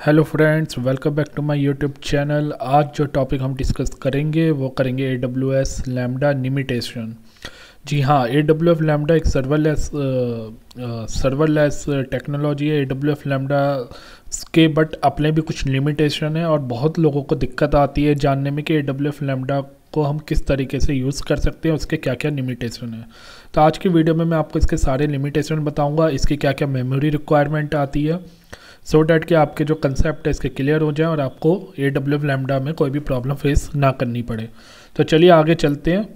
Hello friends, welcome back to my YouTube channel. आज जो topic हम डिस्कस करेंगे वो करेंगे AWS लैम्डा लिमिटेशन। जी हाँ, AWS लैम्डा एक सर्वरलेस टेक्नोलॉजी है। AWS लैम्डा के बट अपने भी कुछ लिमिटेशन है और बहुत लोगों को दिक्कत आती है जानने में कि AWS लैम्डा को हम किस तरीके से यूज़ कर सकते हैं, उसके क्या क्या लिमिटेशन है। तो आज की वीडियो में मैं आपको इसके सारे लिमिटेशन बताऊंगा, इसकी क्या क्या मेमोरी रिक्वायरमेंट आती है, सो डैट कि आपके जो कंसेप्ट है इसके क्लियर हो जाए और आपको AWS लैम्डा में कोई भी प्रॉब्लम फेस ना करनी पड़े। तो चलिए आगे चलते हैं।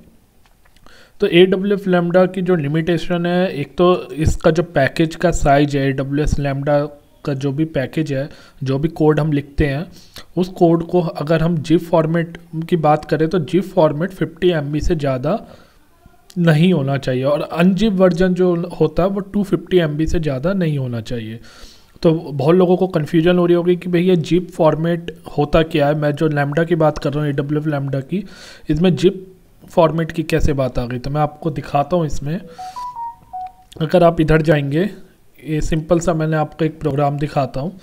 तो AWS लैम्डा की जो लिमिटेशन है, एक तो इसका जो पैकेज का साइज है, AWS लैम्डा का जो भी पैकेज है, जो भी कोड हम लिखते हैं, उस कोड को अगर हम जिप फॉर्मेट की बात करें तो जिप फॉर्मेट 50 MB से ज़्यादा नहीं होना चाहिए और अनजिप वर्जन जो होता है वो 250 MB से ज़्यादा नहीं होना चाहिए। तो बहुत लोगों को कन्फ्यूजन हो रही होगी कि भैया जिप फॉर्मेट होता क्या है। मैं जो लैम्डा की बात कर रहा हूँ, AWS लैम्डा की, इसमें जिप फॉर्मेट की कैसे बात आ गई, तो मैं आपको दिखाता हूँ। इसमें अगर आप इधर जाएंगे, ये सिंपल सा मैंने आपको एक प्रोग्राम दिखाता हूँ।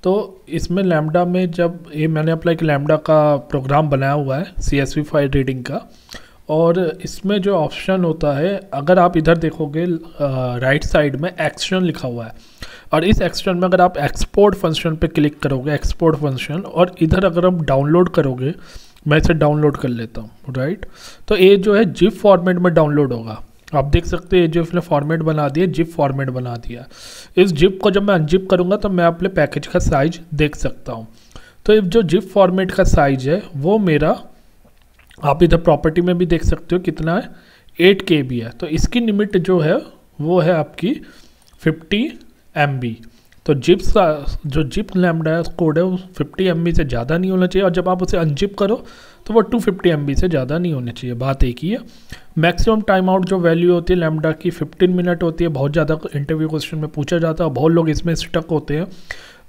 तो इसमें लैम्डा में जब ये मैंने अपना एक लैम्डा का प्रोग्राम बनाया हुआ है CSV फाइल रीडिंग का, और इसमें जो ऑप्शन होता है, अगर आप इधर देखोगे राइट साइड में एक्शन लिखा हुआ है, और इस एक्शन में अगर आप एक्सपोर्ट फंक्शन पे क्लिक करोगे, एक्सपोर्ट फंक्शन, और इधर अगर हम डाउनलोड करोगे, मैं इसे डाउनलोड कर लेता हूँ, राइट। तो ये जो है जिप फॉर्मेट में डाउनलोड होगा। आप देख सकते हैं जो इसने फॉर्मेट बना दिया, जिप फॉर्मेट बना दिया। इस जिप को जब मैं अनजिप करूँगा तो मैं अपने पैकेज का साइज देख सकता हूँ। तो ये जो जिप फॉर्मेट का साइज है वो मेरा, आप इधर प्रॉपर्टी में भी देख सकते हो कितना है, 8 KB है। तो इसकी लिमिट जो है वो है आपकी 50 MB। तो जो जिप लैम्डा कोड है वो 50 MB से ज़्यादा नहीं होना चाहिए, और जब आप उसे अनजिप करो तो वो 250 MB से ज़्यादा नहीं होनी चाहिए। बात एक ही है। मैक्सिमम टाइम आउट जो वैल्यू होती है लैम्डा की 15 मिनट होती है। बहुत ज़्यादा इंटरव्यू क्वेश्चन में पूछा जाता है, बहुत लोग इसमें स्टक होते हैं।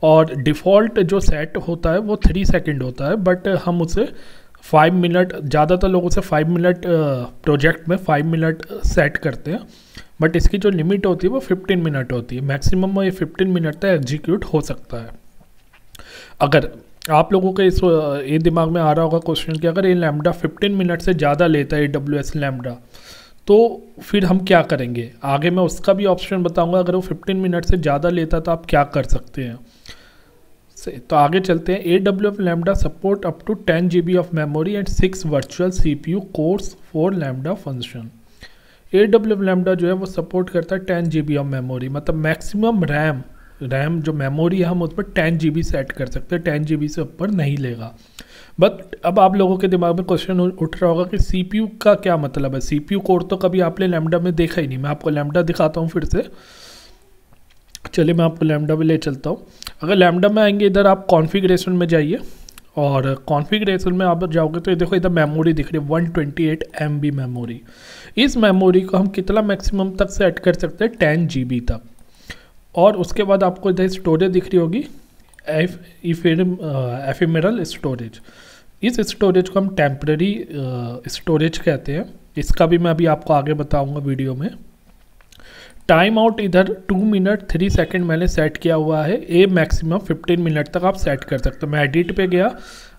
और डिफ़ॉल्ट जो सेट होता है वो 3 सेकेंड होता है, बट हम उसे 5 मिनट, ज़्यादातर लोग उसे 5 मिनट प्रोजेक्ट में 5 मिनट सेट करते हैं, बट इसकी जो लिमिट होती है वो 15 मिनट होती है। मैक्सिमम में ये 15 मिनट तक एग्जीक्यूट हो सकता है। अगर आप लोगों के इस ये दिमाग में आ रहा होगा क्वेश्चन कि अगर ये लैम्डा 15 मिनट से ज़्यादा लेता है AWS लैम्डा, तो फिर हम क्या करेंगे। आगे मैं उसका भी ऑप्शन बताऊंगा। अगर वो 15 मिनट से ज़्यादा लेता तो आप क्या कर सकते हैं। तो आगे चलते हैं। AWS Lambda support up to 10 GB of memory and 6 virtual CPU cores for Lambda function. AWS Lambda जो है वो सपोर्ट करता है 10 GB ऑफ मेमोरी, मतलब मैक्सिमम रैम जो मेमोरी है हम उस पर 10 GB सेट कर सकते हैं। 10 GB से ऊपर नहीं लेगा। बट अब आप लोगों के दिमाग में क्वेश्चन उठ रहा होगा कि CPU का क्या मतलब है। CPU कोर तो कभी आपने लैम्डा में देखा ही नहीं। मैं आपको लैम्डा दिखाता हूँ फिर से। चलिए मैं आपको लैम्डा में ले चलता हूँ। अगर लैम्डा में आएंगे, इधर आप कॉन्फ़िगरेशन में जाइए, और कॉन्फ़िगरेशन में आप जाओगे तो ये देखो इधर मेमोरी दिख रही है 128 MB मेमोरी। इस मेमोरी को हम कितना मैक्सिमम तक सेट कर सकते हैं, 10 GB तक। और उसके बाद आपको इधर स्टोरेज दिख रही होगी, एफिमेरल स्टोरेज। इस स्टोरेज को हम टेम्पररी स्टोरेज कहते हैं। इसका भी मैं अभी आपको आगे बताऊंगा वीडियो में। टाइम आउट इधर 2 मिनट 3 सेकेंड मैंने सेट किया हुआ है। ये मैक्सिमम 15 मिनट तक आप सेट कर सकते हो। मैं एडिट पे गया,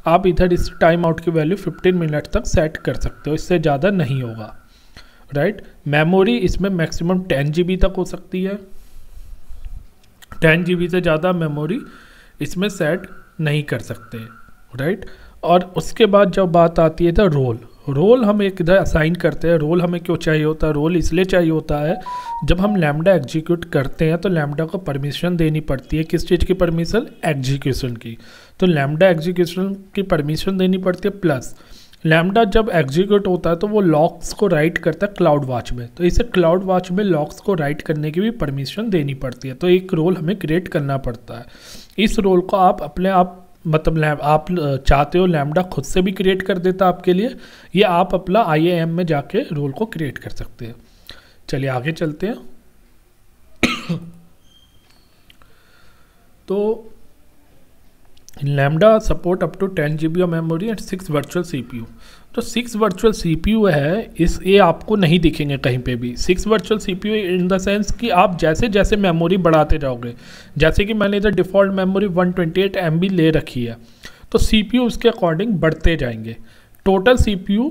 आप इधर इस टाइम आउट की वैल्यू 15 मिनट तक सेट कर सकते हो, इससे ज़्यादा नहीं होगा, राइट। मेमोरी इसमें मैक्सिमम 10 GB तक हो सकती है। 10 GB से ज़्यादा मेमोरी इसमें सेट नहीं कर सकते, राइट। और उसके बाद जब बात आती है तो रोल हम एक इधर असाइन करते हैं। रोल हमें क्यों चाहिए होता है, रोल इसलिए चाहिए होता है जब हम लैम्डा एग्जीक्यूट करते हैं तो लैम्डा को परमिशन देनी पड़ती है। किस चीज़ की परमिशन, एग्जीक्यूशन की। तो लैम्डा एग्जीक्यूशन की परमिशन देनी पड़ती है। प्लस लैम्डा जब एग्जीक्यूट होता है तो वो लॉक्स को राइट करता है क्लाउड वॉच में, तो इसे क्लाउड वॉच में लॉक्स को राइट करने की भी परमिशन देनी पड़ती है। तो एक रोल हमें क्रिएट करना पड़ता है। इस रोल को आप अपने आप, मतलब आप चाहते हो लैम्डा खुद से भी क्रिएट कर देता आपके लिए, या आप अपना IAM में जाके रोल को क्रिएट कर सकते हैं। चलिए आगे चलते हैं। तो Lambda support up to 10 GB of memory and 6 virtual CPU। तो 6 वर्चुअल CPU है, इस ये आपको नहीं दिखेंगे कहीं पे भी। 6 virtual CPU in the sense कि आप जैसे जैसे मेमोरी बढ़ाते जाओगे, जैसे कि मैंने इधर डिफ़ॉल्ट मेमोरी 128 MB ले रखी है, तो CPU उसके अकॉर्डिंग बढ़ते जाएंगे। टोटल CPU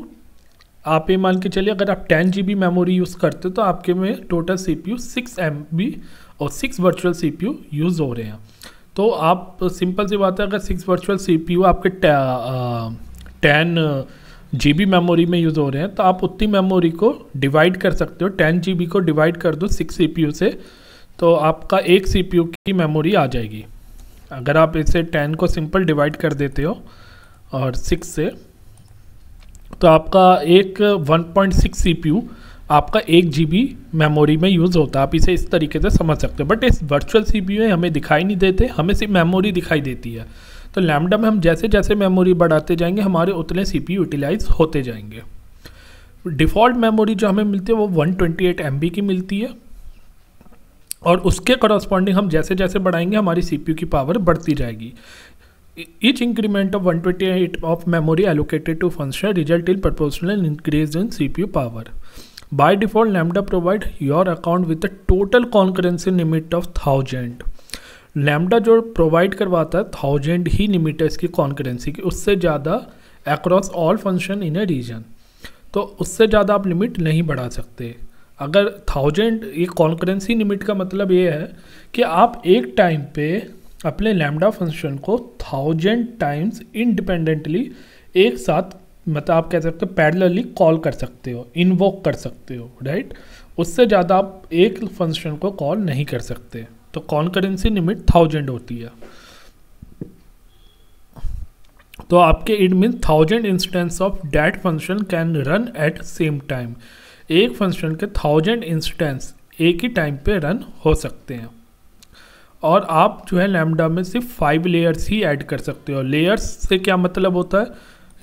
आप ये मान के चलिए, अगर आप 10 GB मेमोरी यूज़ करते हो तो आपके में टोटल CPU 6 MB और 6 वर्चुअल CPU यूज़ हो रहे हैं। तो आप सिंपल सी बात है, अगर 6 वर्चुअल CPU आपके 10 GB मेमोरी में यूज़ हो रहे हैं, तो आप उतनी मेमोरी को डिवाइड कर सकते हो। 10 GB को डिवाइड कर दो 6 CPU से, तो आपका एक CPU की मेमोरी आ जाएगी। अगर आप इसे 10 को सिंपल डिवाइड कर देते हो और 6 से, तो आपका एक 1.6 CPU आपका 1 GB मेमोरी में यूज़ होता है। आप इसे इस तरीके से समझ सकते हो। बट इस वर्चुअल CPU हमें दिखाई नहीं देते, हमें सिर्फ मेमोरी दिखाई देती है। तो लैम्डा में हम जैसे जैसे मेमोरी बढ़ाते जाएंगे, हमारे उतने CPU यूटिलाइज होते जाएंगे। डिफ़ॉल्ट मेमोरी जो हमें मिलती है वो 128 MB की मिलती है, और उसके करस्पॉन्डिंग हम जैसे जैसे बढ़ाएंगे हमारी CPU की पावर बढ़ती जाएगी। Each increment of 128 of memory allocated to function result in proportional increase in CPU power. By default, Lambda provide your account with a total concurrency limit of 1000. Lambda जो provide करवाता है 1000 ही limit है इसकी concurrency की, उससे ज़्यादा across all function in a region. तो उससे ज़्यादा आप लिमिट नहीं बढ़ा सकते। अगर 1000 ये कॉन्करेंसी लिमिट का मतलब ये है कि आप एक टाइम पे अपने लैम्डा फंक्शन को 1000 टाइम्स इंडिपेंडेंटली एक साथ, मतलब आप कह सकते हो पैरेलली कॉल कर सकते हो, इन्वोक कर सकते हो, राइट। उससे ज़्यादा आप एक फंक्शन को कॉल नहीं कर सकते। तो कॉन्करेंसी लिमिट 1000 होती है। तो आपके it mean 1000 instance of that function can run at same time. एक फंक्शन के 1000 इंस्टेंस एक ही टाइम पे रन हो सकते हैं। और आप जो है लैम्डा में सिर्फ 5 लेयर्स ही ऐड कर सकते हो। लेयर्स से क्या मतलब होता है,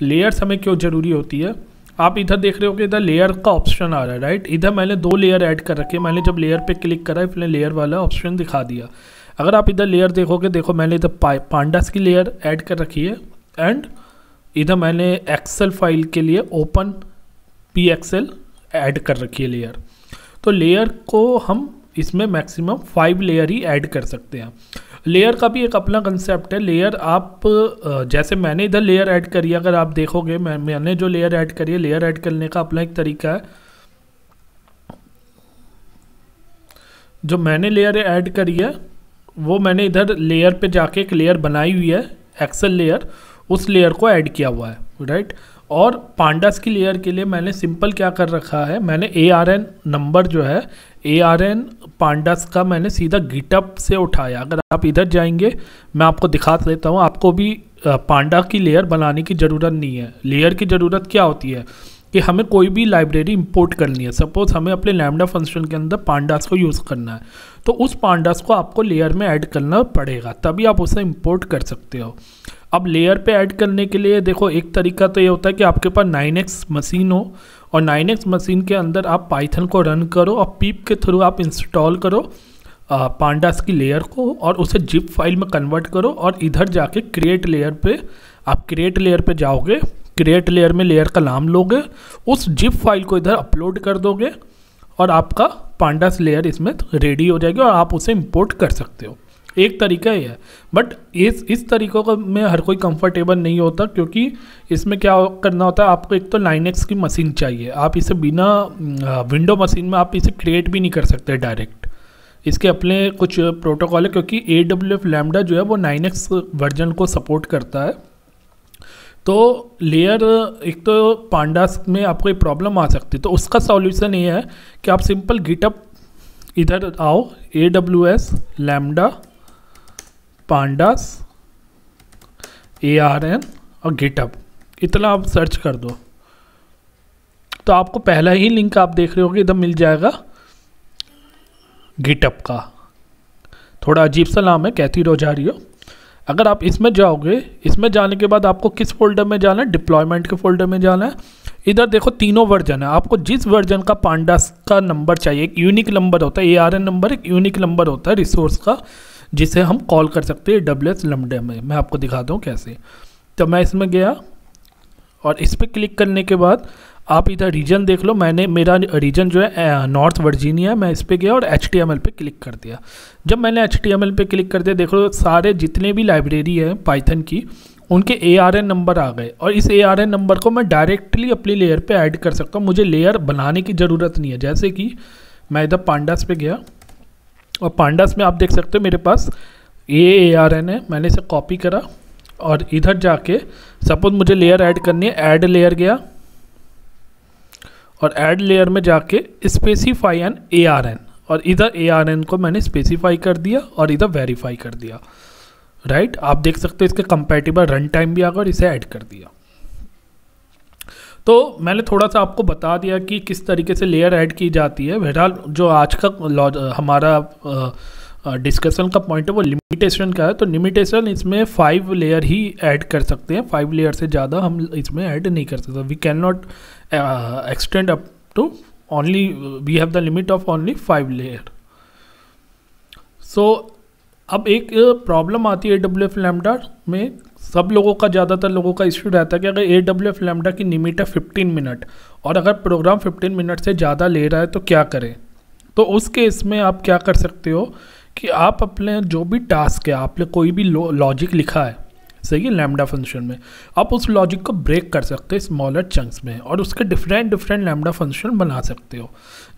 लेयर्स हमें क्यों ज़रूरी होती है, आप इधर देख रहे हो कि इधर लेयर का ऑप्शन आ रहा है, राइट। इधर मैंने 2 लेयर ऐड कर रखे हैं। मैंने जब लेयर पे क्लिक करा इसने लेयर वाला ऑप्शन दिखा दिया। अगर आप इधर लेयर देखोगे, देखो मैंने इधर पांडास की लेयर ऐड कर रखी है, एंड इधर मैंने एक्सेल फाइल के लिए ओपन PXL ऐड कर रखी है लेयर। तो लेयर को हम इसमें मैक्सिमम 5 लेयर ही ऐड कर सकते हैं। लेयर का भी एक अपना कंसेप्ट है। लेयर आप जैसे मैंने इधर लेयर ऐड करी है, अगर आप देखोगे मैंने जो लेयर ऐड करी है, लेयर ऐड करने का अपना एक तरीका है। जो मैंने लेयर ऐड करी है वो मैंने इधर लेयर पे जाके एक लेयर बनाई हुई है, एक्सेल लेयर, उस लेयर को ऐड किया हुआ है, राइट। और पांडास की लेयर के लिए मैंने सिंपल क्या कर रखा है, मैंने ARN नंबर जो है ARN पांडास का मैंने सीधा गिटअप से उठाया। अगर आप इधर जाएंगे मैं आपको दिखा देता हूँ, आपको भी पांडा की लेयर बनाने की ज़रूरत नहीं है। लेयर की ज़रूरत क्या होती है कि हमें कोई भी लाइब्रेरी इंपोर्ट करनी है। सपोज हमें अपने लैम्डा फंक्शन के अंदर पांडास को यूज़ करना है, तो उस पांडास को आपको लेयर में ऐड करना पड़ेगा, तभी आप उसे इंपोर्ट कर सकते हो। अब लेयर पे ऐड करने के लिए देखो, एक तरीका तो ये होता है कि आपके पास 9x मशीन हो, और 9x मशीन के अंदर आप पाइथन को रन करो और पीप के थ्रू आप इंस्टॉल करो पांडास की लेयर को, और उसे जिप फाइल में कन्वर्ट करो, और इधर जाके क्रिएट लेयर पे आप क्रिएट लेयर पे जाओगे, क्रिएट लेयर में लेयर का नाम लोगे, उस जिप फाइल को इधर अपलोड कर दोगे, और आपका पांडास लेयर इसमें रेडी हो जाएगी और आप उसे इंपोर्ट कर सकते हो। एक तरीका ही है, बट इस तरीक़ों का में हर कोई कंफर्टेबल नहीं होता, क्योंकि इसमें क्या करना होता है, आपको एक तो 9x की मशीन चाहिए। आप इसे बिना विंडो मशीन में आप इसे क्रिएट भी नहीं कर सकते डायरेक्ट, इसके अपने कुछ प्रोटोकॉल है, क्योंकि AWF लैम्डा जो है वो 9x वर्जन को सपोर्ट करता है। तो लेयर एक तो पांडास में आपको एक प्रॉब्लम आ सकती है, तो उसका सॉल्यूशन ये है कि आप सिंपल गिटअप इधर आओ, AWS लैम्डा पांडास ARN और गिटअप, इतना आप सर्च कर दो तो आपको पहला ही लिंक आप देख रहे होगे इधर मिल जाएगा गिटअप का। थोड़ा अजीब सा नाम है, कैथी रोजारियो। अगर आप इसमें जाओगे, इसमें जाने के बाद आपको किस फोल्डर में जाना है, डिप्लॉयमेंट के फोल्डर में जाना है। इधर देखो तीनों वर्जन है, आपको जिस वर्जन का पांडास का नंबर चाहिए, एक यूनिक नंबर होता है, ARN नंबर एक यूनिक नंबर होता है रिसोर्स का, जिसे हम कॉल कर सकते हैं AWS लैम्ब्डा में। मैं आपको दिखाता हूँ कैसे। तो मैं इसमें गया और इस पर क्लिक करने के बाद आप इधर रीजन देख लो। मेरा रीजन जो है नॉर्थ वर्जीनिया है। मैं इस पर गया और HTML पे क्लिक कर दिया। जब मैंने HTML पे क्लिक कर दिया, देखो सारे जितने भी लाइब्रेरी है पाइथन की, उनके ARN नंबर आ गए और इस ARN नंबर को मैं डायरेक्टली अपनी लेयर पे ऐड कर सकता हूँ। मुझे लेयर बनाने की ज़रूरत नहीं है। जैसे कि मैं इधर पांडास पे गया और पांडास में आप देख सकते हो मेरे पास ये ARN है। मैंने इसे कॉपी करा और इधर जाके सपोज मुझे लेयर ऐड करनी है, ऐड लेयर गया और ऐड लेयर में जाके स्पेसिफाई एन ARN, और इधर ARN को मैंने स्पेसिफाई कर दिया और इधर वेरीफाई कर दिया। राइट, आप देख सकते हो इसके कंपैटिबल रन टाइम भी आ गया और इसे ऐड कर दिया। तो मैंने थोड़ा सा आपको बता दिया कि किस तरीके से लेयर ऐड की जाती है। बहरहाल जो आज का हमारा डिस्कशन का पॉइंट है वो लिमिटेशन का है। तो लिमिटेशन इसमें 5 लेयर ही ऐड कर सकते हैं, 5 लेयर से ज़्यादा हम इसमें ऐड नहीं कर सकते। We can not extend up to only, we have the limit of only 5 layer. So अब एक प्रॉब्लम आती है AWS लैम्ब्डा में। सब लोगों का, ज़्यादातर लोगों का इश्यू रहता है कि अगर AWS लैम्ब्डा की लिमिट है 15 मिनट और अगर प्रोग्राम 15 मिनट से ज़्यादा ले रहा है तो क्या करें। तो उस केस में आप क्या कर सकते हो कि आप अपने जो भी टास्क है, आपने कोई भी लॉजिक लिखा है, सही है, लैम्ब्डा फंक्शन में, आप उस लॉजिक को ब्रेक कर सकते हैं स्मॉलर चंक्स में और उसके डिफरेंट लैम्ब्डा फंक्शन बना सकते हो।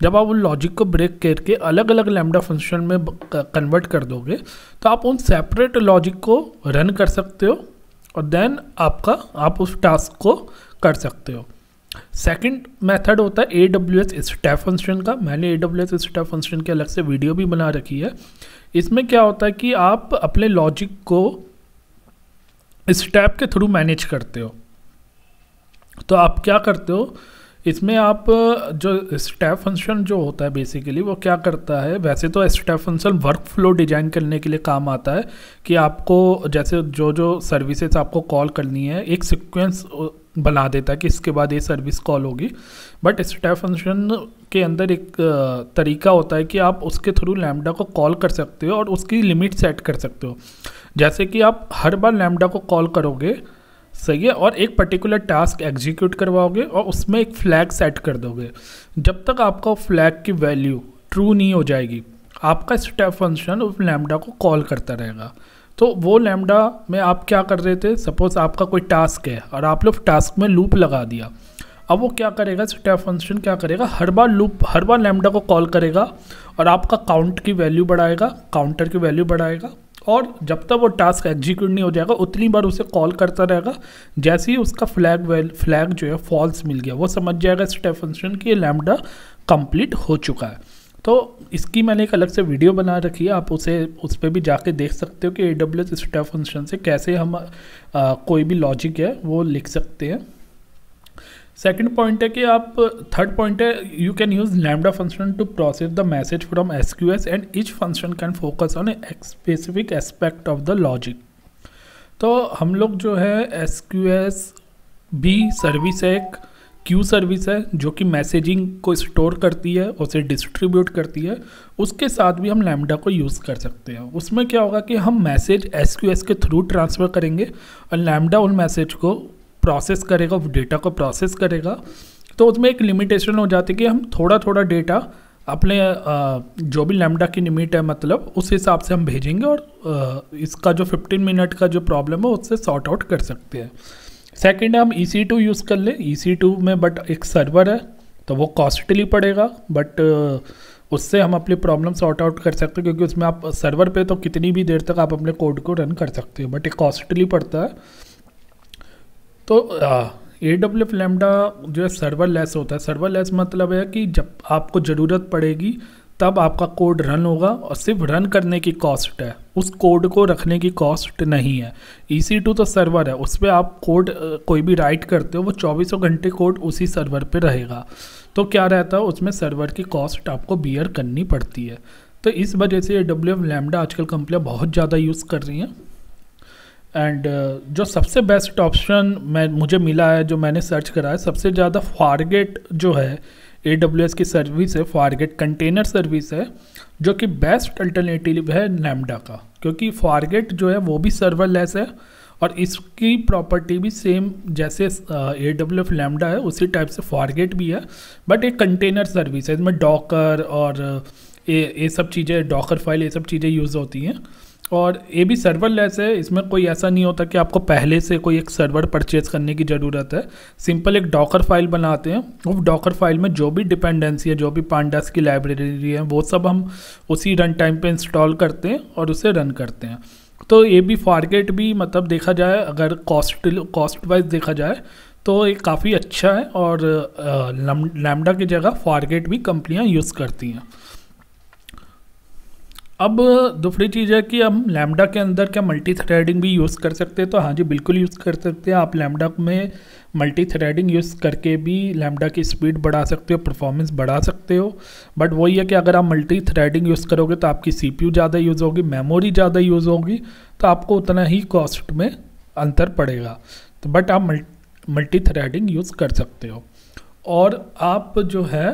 जब आप उन लॉजिक को ब्रेक करके अलग अलग लैम्ब्डा फंक्शन में कन्वर्ट कर दोगे तो आप उन सेपरेट लॉजिक को रन कर सकते हो और देन आप उस टास्क को कर सकते हो। सेकंड मेथड होता है AWS स्टेप फंक्शन का। मैंने AWS स्टेप फंक्शन की अलग से वीडियो भी बना रखी है। इसमें क्या होता है कि आप अपने लॉजिक को स्टेप के थ्रू मैनेज करते हो। तो आप क्या करते हो इसमें, आप जो स्टेप फंक्शन जो होता है बेसिकली वो क्या करता है, वैसे तो step function work flow design करने के लिए काम आता है कि आपको जैसे जो सर्विसेज आपको कॉल करनी है एक सीक्वेंस बना देता है कि इसके बाद ये सर्विस कॉल होगी। बट स्टेप फंक्शन के अंदर एक तरीका होता है कि आप उसके थ्रू लैम्ब्डा को कॉल कर सकते हो और उसकी लिमिट सेट कर सकते हो। जैसे कि आप हर बार लैम्ब्डा को कॉल करोगे, सही है, और एक पर्टिकुलर टास्क एग्जीक्यूट करवाओगे और उसमें एक फ्लैग सेट कर दोगे। जब तक आपका फ्लैग की वैल्यू ट्रू नहीं हो जाएगी, आपका स्टेप फंक्शन उस लैम्ब्डा को कॉल करता रहेगा। तो वो लैम्ब्डा में आप क्या कर रहे थे, सपोज आपका कोई टास्क है और आप लोग टास्क में लूप लगा दिया। अब वो क्या करेगा, स्टेप फंक्शन क्या करेगा, हर बार लैम्ब्डा को कॉल करेगा और आपका काउंट की वैल्यू बढ़ाएगा, काउंटर की वैल्यू बढ़ाएगा, और जब तक वो टास्क एग्जीक्यूट नहीं हो जाएगा उतनी बार उसे कॉल करता रहेगा। जैसे ही उसका फ्लैग जो है फॉल्स मिल गया, वो समझ जाएगा स्टेप फंक्शन कि ये लैम्ब्डा कंप्लीट हो चुका है। तो इसकी मैंने एक अलग से वीडियो बना रखी है, आप उस पर भी जाके देख सकते हो कि AWS स्टेप फंक्शन से कैसे हम कोई भी लॉजिक है वो लिख सकते हैं। सेकंड पॉइंट है कि थर्ड पॉइंट है, you can use Lambda function to process the message from SQS and each function can focus on a specific aspect of the logic. तो हम लोग जो है SQS भी सर्विस है, एक क्यू सर्विस है जो कि मैसेजिंग को स्टोर करती है, उसे डिस्ट्रीब्यूट करती है। उसके साथ भी हम लैम्ब्डा को यूज़ कर सकते हैं। उसमें क्या होगा कि हम मैसेज SQS के थ्रू ट्रांसफ़र करेंगे और लैम्ब्डा उन मैसेज को प्रोसेस करेगा, वो डेटा को प्रोसेस करेगा। तो उसमें एक लिमिटेशन हो जाती है कि हम थोड़ा डेटा अपने जो भी लैम्ब्डा की लिमिट है मतलब उस हिसाब से हम भेजेंगे और इसका जो 15 मिनट का जो प्रॉब्लम है उससे सॉर्ट आउट कर सकते हैं। सेकंड है हम EC2 यूज़ कर लें। EC2 में बट एक सर्वर है तो वो कॉस्टली पड़ेगा, बट उससे हम अपनी प्रॉब्लम सॉर्ट आउट कर सकते हैं क्योंकि उसमें आप सर्वर पे तो कितनी भी देर तक आप अपने कोड को रन कर सकते हो, बट एक कॉस्टली पड़ता है। तो AWS लैम्ब्डा जो है सर्वरलेस होता है। सर्वरलेस मतलब है कि जब आपको ज़रूरत पड़ेगी तब आपका कोड रन होगा और सिर्फ रन करने की कॉस्ट है, उस कोड को रखने की कॉस्ट नहीं है। EC2 तो सर्वर है, उस पर आप कोड कोई भी राइट करते हो वो 24 घंटे कोड उसी सर्वर पे रहेगा। तो क्या रहता है उसमें सर्वर की कॉस्ट आपको बियर करनी पड़ती है। तो इस वजह से AWS लैम्ब्डा आजकल कंपनियाँ बहुत ज़्यादा यूज़ कर रही हैं। एंड जो सबसे बेस्ट ऑप्शन मुझे मिला है, जो मैंने सर्च करा है, सबसे ज़्यादा फारगेट जो है AWS की सर्विस है फॉरगेट कंटेनर सर्विस है, जो कि बेस्ट अल्टरनेटिव है लैम्बडा का, क्योंकि फॉरगेट जो है वो भी सर्वरलेस है और इसकी प्रॉपर्टी भी सेम जैसे AWS लैम्बडा है उसी टाइप से फॉरगेट भी है, बट एक कंटेनर सर्विस है। इसमें डॉकर और ये सब चीज़ें, डॉकर फाइल, ये सब चीज़ें यूज़ होती हैं और ये भी सर्वरलेस है। इसमें कोई ऐसा नहीं होता कि आपको पहले से कोई एक सर्वर परचेज करने की ज़रूरत है। सिंपल एक डॉकर फाइल बनाते हैं, उस डॉकर फाइल में जो भी डिपेंडेंसी है, जो भी पांडास की लाइब्रेरी है, वो सब हम उसी रन टाइम पे इंस्टॉल करते हैं और उसे रन करते हैं। तो ये भी फॉरगेट भी मतलब देखा जाए, अगर कॉस्ट वाइज देखा जाए तो ये काफ़ी अच्छा है और लैम्बडा की जगह फॉरगेट भी कंपनियां यूज़ करती हैं। अब दूसरी चीज़ है कि हम लैम्बडा के अंदर क्या मल्टी थ्रेडिंग भी यूज़ कर सकते हैं, तो हाँ जी बिल्कुल यूज़ कर सकते हैं। आप लैम्बडा में मल्टी थ्रेडिंग यूज़ करके भी लैम्बडा की स्पीड बढ़ा सकते हो, परफॉर्मेंस बढ़ा सकते हो। बट वही है कि अगर आप मल्टी थ्रेडिंग यूज़ करोगे तो आपकी CPU ज़्यादा यूज़ होगी, मेमोरी ज़्यादा यूज़ होगी, तो आपको उतना ही कॉस्ट में अंतर पड़ेगा। तो बट आप मल्टी थ्रेडिंग यूज़ कर सकते हो और आप जो है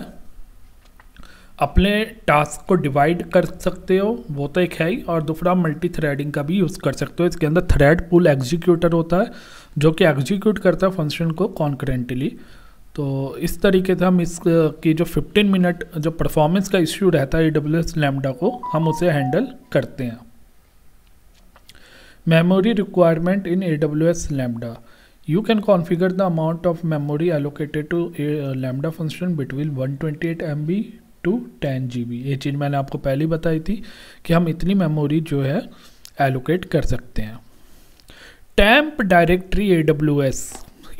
अपने टास्क को डिवाइड कर सकते हो, वो तो एक है ही, और दूसरा मल्टी थ्रेडिंग का भी यूज़ कर सकते हो। इसके अंदर थ्रेड पूल एग्जीक्यूटर होता है जो कि एग्जीक्यूट करता है फंक्शन को कॉन्करेंटली। तो इस तरीके से हम इसकी जो 15 मिनट जो परफॉर्मेंस का इश्यू रहता है AWS लैम्बडा को, हम उसे हैंडल करते हैं। Memory requirement in AWS lambda, you can configure the amount of memory allocated to a lambda function between 128 MB to 10 GB। ये चीज़ मैंने आपको पहले बताई थी कि हम इतनी मेमोरी जो है एलोकेट कर सकते हैं। टैम्प डायरेक्टरी AWS,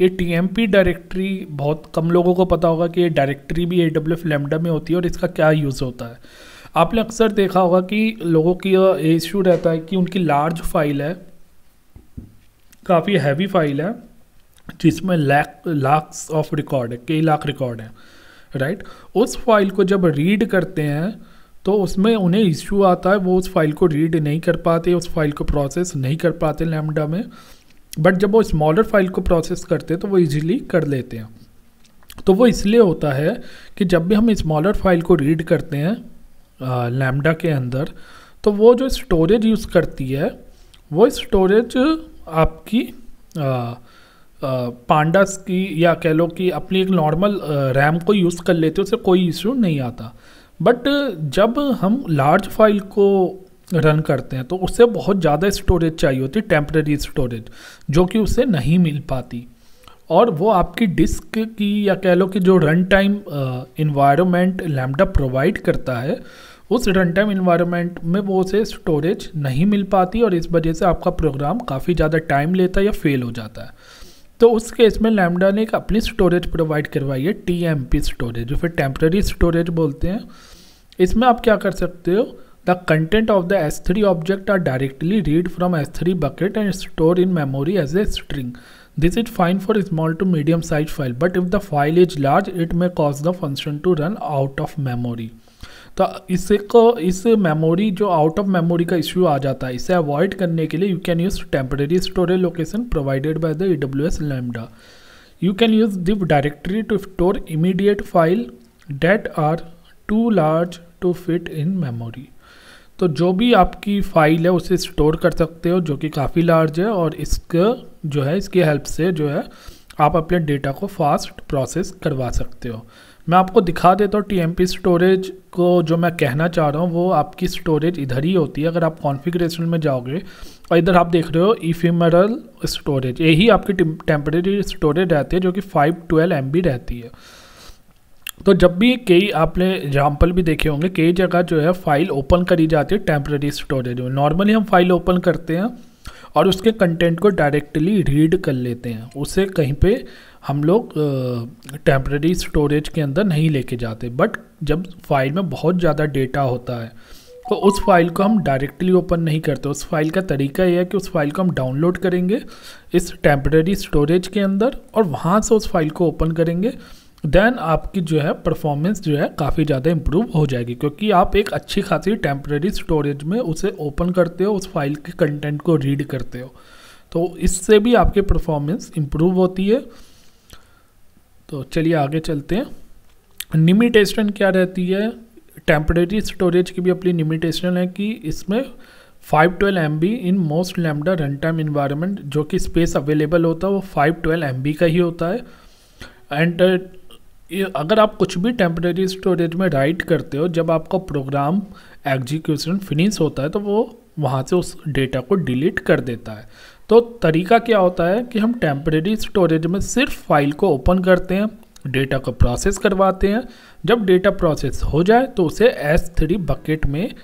ये TMP डायरेक्टरी बहुत कम लोगों को पता होगा कि ये डायरेक्टरी भी AWS लैम्बडा में होती है और इसका क्या यूज़ होता है। आपने अक्सर देखा होगा कि लोगों की ये इशू रहता है कि उनकी लार्ज फाइल है, काफ़ी हैवी फाइल है, जिसमें लाख्स ऑफ रिकॉर्ड है, कई लाख रिकॉर्ड हैं, राइट। उस फाइल को जब रीड करते हैं तो उसमें उन्हें इश्यू आता है, वो उस फाइल को रीड नहीं कर पाते, उस फाइल को प्रोसेस नहीं कर पाते लैम्बडा में। बट जब वो स्मॉलर फाइल को प्रोसेस करते हैं तो वो इजीली कर लेते हैं। तो वो इसलिए होता है कि जब भी हम स्मॉलर फाइल को रीड करते हैं लैम्बडा के अंदर, तो वो जो स्टोरेज यूज़ करती है वो स्टोरेज आपकी पांडास की, या कह लो कि अपनी एक नॉर्मल रैम को यूज़ कर लेते हो, उससे कोई इशू नहीं आता। बट जब हम लार्ज फाइल को रन करते हैं तो उससे बहुत ज़्यादा स्टोरेज चाहिए होती है, टेम्परेरी स्टोरेज, जो कि उससे नहीं मिल पाती। और वो आपकी डिस्क की, या कह लो कि जो run time environment lambda provide करता है, उस रन टाइम इन्वायरमेंट में वो उसे स्टोरेज नहीं मिल पाती और इस वजह से आपका प्रोग्राम काफ़ी ज़्यादा टाइम लेता है या फेल हो जाता है। तो उस केस में लैम्बडा ने एक अपनी स्टोरेज प्रोवाइड करवाई है, TMP स्टोरेज, जो फिर टेम्परेरी स्टोरेज बोलते हैं। इसमें आप क्या कर सकते हो, the content of the S3 object are directly read from S3 bucket and store in memory as a string. This is fine for small to medium size file, but if the file is large it may cause the function to run out of memory. तो इस memory जो out of memory का issue आ जाता है, इसे avoid करने के लिए you can use temporary storage location provided by the AWS Lambda. You can use this directory to store immediate file that are too large to fit in memory. तो जो भी आपकी फ़ाइल है उसे स्टोर कर सकते हो जो कि काफ़ी लार्ज है, और इसका जो है इसकी हेल्प से जो है आप अपने डेटा को फास्ट प्रोसेस करवा सकते हो। मैं आपको दिखा देता हूँ TMP स्टोरेज को, जो मैं कहना चाह रहा हूँ वो आपकी स्टोरेज इधर ही होती है। अगर आप कॉन्फ़िगरेशन में जाओगे और इधर आप देख रहे हो इफेमरल स्टोरेज, यही आपकी टेम्परेरी स्टोरेज रहती है जो कि 512 MB रहती है। तो जब भी कई आपने एग्जाम्पल भी देखे होंगे, कई जगह जो है फाइल ओपन करी जाती है टेम्परेरी स्टोरेज में। नॉर्मली हम फाइल ओपन करते हैं और उसके कंटेंट को डायरेक्टली रीड कर लेते हैं, उसे कहीं पे हम लोग टेम्परेरी स्टोरेज के अंदर नहीं लेके जाते। बट जब फाइल में बहुत ज़्यादा डेटा होता है तो उस फाइल को हम डायरेक्टली ओपन नहीं करते। उस फाइल का तरीका यह है कि उस फाइल को हम डाउनलोड करेंगे इस टेम्परेरी स्टोरेज के अंदर और वहाँ से उस फाइल को ओपन करेंगे। देन आपकी जो है परफॉर्मेंस जो है काफ़ी ज़्यादा इम्प्रूव हो जाएगी, क्योंकि आप एक अच्छी खासी टेम्परेरी स्टोरेज में उसे ओपन करते हो, उस फाइल के कंटेंट को रीड करते हो, तो इससे भी आपकी परफॉर्मेंस इम्प्रूव होती है। तो चलिए आगे चलते हैं। लिमिटेशन क्या रहती है, टेम्परेरी स्टोरेज की भी अपनी लिमिटेशन है कि इसमें 512 MB in most lambda run time environment, जो कि स्पेस अवेलेबल होता है वो 512 MB का ही होता है। एंड अगर आप कुछ भी टेम्परेरी स्टोरेज में राइट करते हो, जब आपका प्रोग्राम एग्जीक्यूशन फिनिश होता है तो वो वहाँ से उस डेटा को डिलीट कर देता है। तो तरीका क्या होता है कि हम टेम्परेरी स्टोरेज में सिर्फ फाइल को ओपन करते हैं, डेटा को प्रोसेस करवाते हैं, जब डेटा प्रोसेस हो जाए तो उसे S3 बकेट में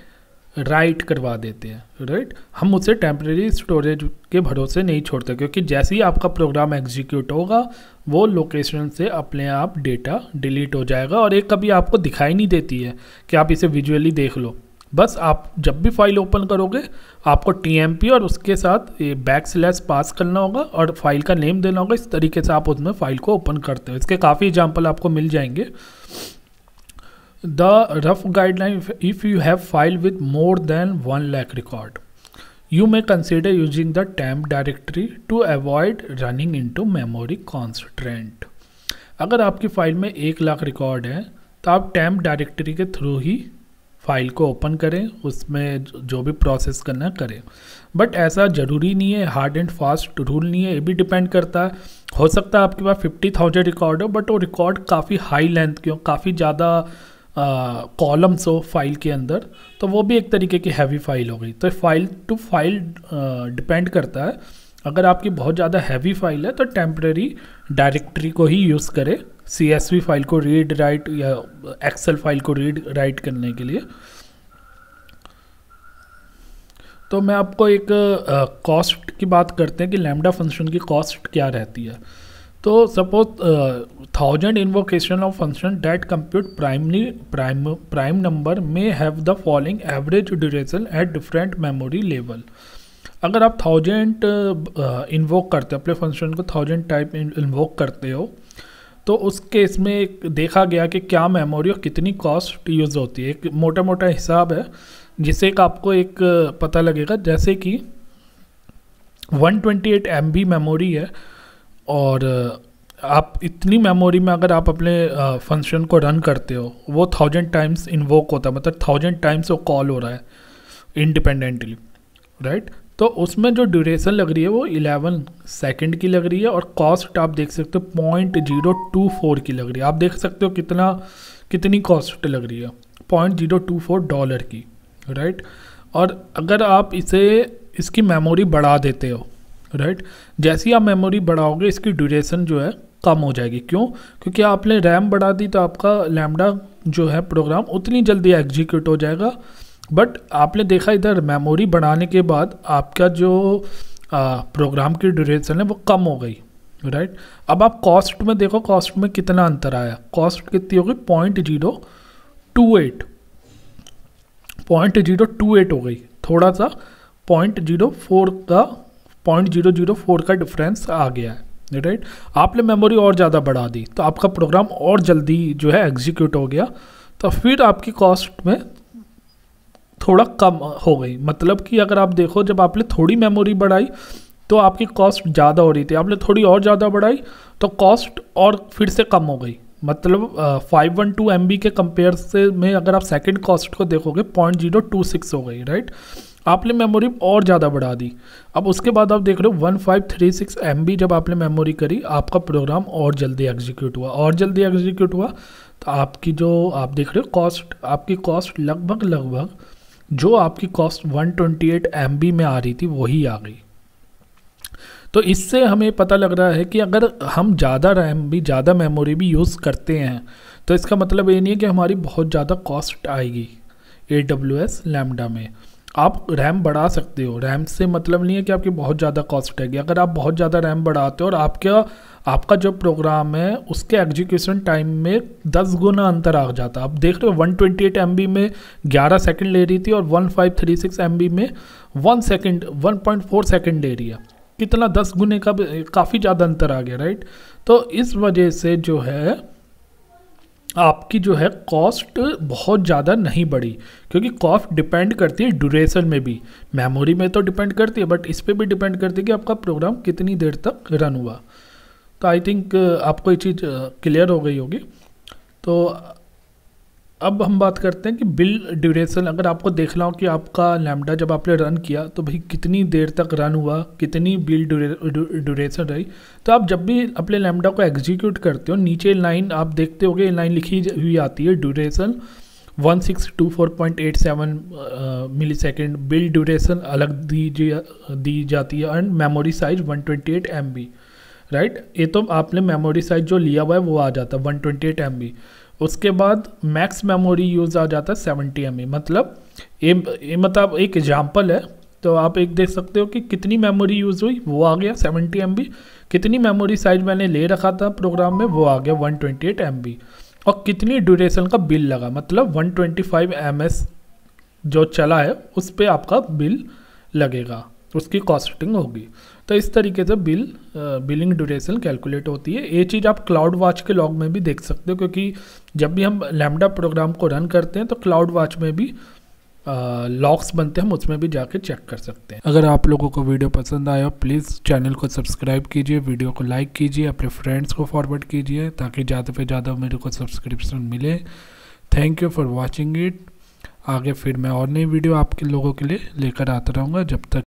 राइट करवा देते हैं, राइट। हम उसे टेम्परेरी स्टोरेज के भरोसे नहीं छोड़ते, क्योंकि जैसे ही आपका प्रोग्राम एग्जीक्यूट होगा वो लोकेशन से अपने आप डेटा डिलीट हो जाएगा और एक कभी आपको दिखाई नहीं देती है कि आप इसे विजुअली देख लो। बस आप जब भी फाइल ओपन करोगे आपको TMP और उसके साथ बैकस्लैश पास करना होगा और फाइल का नेम देना होगा। इस तरीके से आप उसमें फाइल को ओपन करते हो। इसके काफ़ी एग्जाम्पल आपको मिल जाएंगे। The rough guideline, if you have file with more than 1 lakh record, you may consider using the temp directory to avoid running into memory constraint. अगर आपकी फ़ाइल में 1 लाख रिकॉर्ड है तो आप temp डायरेक्टरी के थ्रू ही file को open करें, उसमें जो भी प्रोसेस करना है करें। बट ऐसा ज़रूरी नहीं है, हार्ड एंड फास्ट रूल नहीं है, ये भी डिपेंड करता है। हो सकता है आपके पास 50,000 रिकॉर्ड हो बट वो रिकॉर्ड काफ़ी हाई लेंथ के हो, काफ़ी ज़्यादा कॉलम्स हो फाइल के अंदर, तो वो भी एक तरीके की हैवी फाइल हो गई। तो फाइल टू फाइल डिपेंड करता है। अगर आपकी बहुत ज़्यादा हैवी फाइल है तो टेम्परेरी डायरेक्टरी को ही यूज़ करें, CSV फाइल को रीड राइट या एक्सेल फाइल को रीड राइट करने के लिए। तो मैं आपको एक कॉस्ट की बात करते हैं कि लैम्डा फंक्शन की कॉस्ट क्या रहती है। तो suppose 1000 invocation of function that compute prime number में have the following average duration at different memory level. अगर आप 1000 इन्वोक करते हो, अपने फंक्शन को 1000 टाइप इन्वोक करते हो, तो उस केस में एक देखा गया कि क्या मेमोरी और कितनी कॉस्ट यूज़ होती है। एक मोटा मोटा हिसाब है जिससे एक आपको एक पता लगेगा। जैसे कि 128 MB मेमोरी है और आप इतनी मेमोरी में अगर आप अपने फंक्शन को रन करते हो, वो 1000 टाइम्स इन्वोक होता है, मतलब 1000 टाइम्स वो कॉल हो रहा है इंडिपेंडेंटली, राइट। तो उसमें जो ड्यूरेशन लग रही है वो 11 सेकंड की लग रही है और कॉस्ट आप देख सकते हो 0.024 की लग रही है। आप देख सकते हो कितनी कॉस्ट लग रही है, $0.024 की, राइट। और अगर आप इसकी मेमोरी बढ़ा देते हो, राइट, जैसे ही आप मेमोरी बढ़ाओगे इसकी ड्यूरेशन जो है कम हो जाएगी। क्यों? क्योंकि आपने रैम बढ़ा दी तो आपका लैम्डा जो है प्रोग्राम उतनी जल्दी एग्जीक्यूट हो जाएगा। बट आपने देखा इधर मेमोरी बढ़ाने के बाद आपका जो प्रोग्राम की ड्यूरेशन है वो कम हो गई, राइट। अब आप कॉस्ट में देखो, कॉस्ट में कितना अंतर आया। कॉस्ट कितनी होगी? 0.028 हो गई, थोड़ा सा 0.004 का डिफरेंस आ गया है, राइट। आपने मेमोरी और ज़्यादा बढ़ा दी तो आपका प्रोग्राम और जल्दी जो है एग्जीक्यूट हो गया, तो फिर आपकी कॉस्ट में थोड़ा कम हो गई। मतलब कि अगर आप देखो, जब आपने थोड़ी मेमोरी बढ़ाई तो आपकी कॉस्ट ज़्यादा हो रही थी, आपने थोड़ी और ज़्यादा बढ़ाई तो कॉस्ट और फिर से कम हो गई। मतलब 512 MB के कंपेयर से में अगर आप सेकंड कॉस्ट को देखोगे 0.026 हो गई, राइट। आपने मेमोरी और ज़्यादा बढ़ा दी। अब उसके बाद आप देख रहे हो 1536 MB जब आपने मेमोरी करी, आपका प्रोग्राम और जल्दी एग्जीक्यूट हुआ तो आपकी जो आप देख रहे हो कॉस्ट, आपकी कॉस्ट लगभग जो आपकी कॉस्ट 128 MB में आ रही थी वही आ गई। तो इससे हमें पता लग रहा है कि अगर हम ज़्यादा रैम भी, ज़्यादा मेमोरी भी यूज़ करते हैं तो इसका मतलब ये नहीं है कि हमारी बहुत ज़्यादा कॉस्ट आएगी AWS लैम्डा में। आप रैम बढ़ा सकते हो, रैम से मतलब नहीं है कि आपकी बहुत ज़्यादा कॉस्ट आएगी। अगर आप बहुत ज़्यादा रैम बढ़ाते हो और आपका जो प्रोग्राम है उसके एग्जीक्यूशन टाइम में 10 गुना अंतर आ जाता है। आप देख रहे हो 128 MB में 11 सेकंड ले रही थी और 1536 MB में 1.4 सेकंड ले रही है। कितना 10 गुने का काफ़ी ज़्यादा अंतर आ गया, राइट। तो इस वजह से जो है आपकी जो है कॉस्ट बहुत ज़्यादा नहीं बढ़ी, क्योंकि कॉस्ट डिपेंड करती है ड्यूरेशन में भी। मेमोरी में तो डिपेंड करती है बट इस पर भी डिपेंड करती है कि आपका प्रोग्राम कितनी देर तक रन हुआ। तो आई थिंक आपको ये चीज़ क्लियर हो गई होगी। तो अब हम बात करते हैं कि बिल ड्यूरेशन। अगर आपको देखना हो कि आपका लैम्डा जब आपने रन किया तो भाई कितनी देर तक रन हुआ, कितनी बिल ड्यूरेशन रही, तो आप जब भी अपने लैम्डा को एग्जीक्यूट करते हो नीचे लाइन आप देखते होगे, लाइन लिखी हुई आती है ड्यूरेशन 1624.87 मिली सेकेंड, बिल ड्यूरेशन अलग दी जाती है, and memory size 128 MB, right. ये तो आपने मेमोरी साइज जो लिया हुआ है वो आ जाता है 128 MB। उसके बाद मैक्स मेमोरी यूज़ आ जाता है 70 MB। मतलब ये मतलब एक एग्जांपल है, तो आप एक देख सकते हो कि कितनी मेमोरी यूज़ हुई वो आ गया 70 MB, कितनी मेमोरी साइज मैंने ले रखा था प्रोग्राम में वो आ गया 128 MB, और कितनी ड्यूरेशन का बिल लगा, मतलब 125 ms जो चला है उस पर आपका बिल लगेगा, उसकी कॉस्टिंग होगी। तो इस तरीके से बिलिंग ड्यूरेशन कैलकुलेट होती है। ये चीज़ आप क्लाउड वॉच के लॉग में भी देख सकते हो, क्योंकि जब भी हम लैम्डा प्रोग्राम को रन करते हैं तो क्लाउड वॉच में भी लॉग्स बनते हैं, हम उसमें भी जाके चेक कर सकते हैं। अगर आप लोगों को वीडियो पसंद आया प्लीज़ चैनल को सब्सक्राइब कीजिए, वीडियो को लाइक कीजिए, अपने फ्रेंड्स को फॉरवर्ड कीजिए ताकि ज़्यादा से ज़्यादा मेरे को सब्सक्रिप्शन मिले। Thank you for watching it. आगे फिर मैं और नई वीडियो आपके लोगों के लिए लेकर आता रहूँगा। जब तक